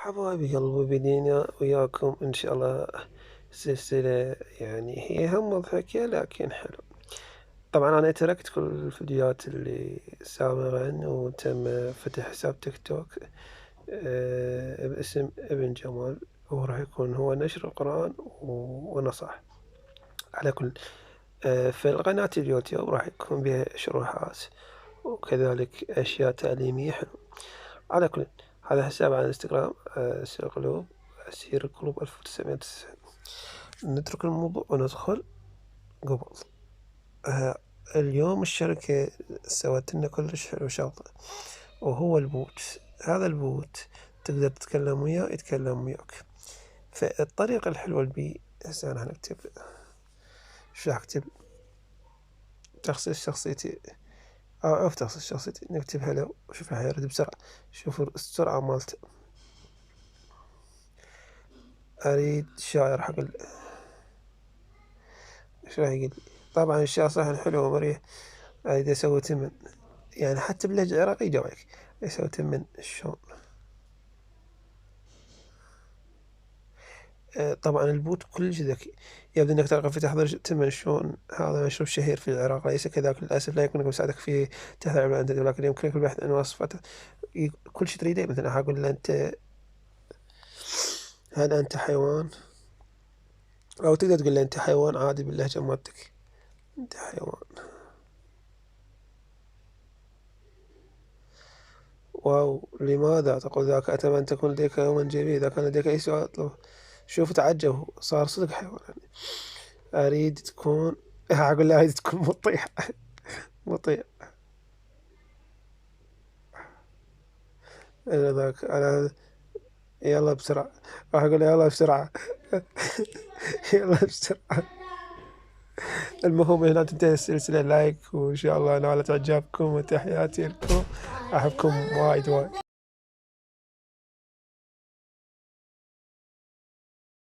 حبايبي قلبي بدينا وياكم إن شاء الله سلسلة، يعني هي هم مضحكة لكن حلو. طبعا أنا تركت كل الفيديوهات اللي سابقا وتم فتح حساب تيك توك باسم ابن جمال، وراح يكون هو نشر القرآن ونصح على كل. في القناة اليوتيوب راح يكون بها شروحات وكذلك أشياء تعليمية حلو. على كل، هذا حساب على الانستغرام سير قلوب، أسير القلوب 1990. نترك الموضوع وندخل قبل. اليوم الشركة سوت لنا كلش حلو شغلة، وهو البوت. هذا البوت تقدر تتكلم وياه يتكلم وياك. فالطريقة الحلوة البي هسه أنا نكتب، شو راح أكتب؟ تخصيص شخصيتي أو تخصيص شخصيتي، نكتب هلو. شوف راح يرد بسرعة، شوفوا السرعة مالته. أريد شاعر حق ايش راح يقول؟ طبعا الشعر صح حلو ومريح. أريد أسوي تمن، يعني حتى باللهجة العراقية يجاوبك أسوي تمن شلون. طبعا البوت كلش ذكي، يبدو أنك ترغب في تحضير تمن شلون. هذا مشروب شهير في العراق، ليس كذاك للأسف. لا يمكنك مساعدك في تحضير البلد، ولكن يمكنك البحث عن وصفته. كل شيء تريده. مثلا أقول له أنت، هل أنت حيوان؟ أو تقدر تقول له أنت حيوان عادي باللهجة مالتك، أنت حيوان. واو، لماذا تقول ذاك؟ أتمنى أن تكون لديك يوما جميل. إذا كان لديك أي سؤال اطلب. شوف تعجب، صار صدق حيوان يعني. أريد تكون أقول له أريد تكون مطيع. مطيع. أنا ذاك أنا. يلا بسرعة، راح أقول له يلا بسرعة. يلا بسرعة. المهم هنا تنتهي السلسلة. لايك وإن شاء الله نالت إعجابكم، وتحياتي لكم. أحبكم وايد وايد.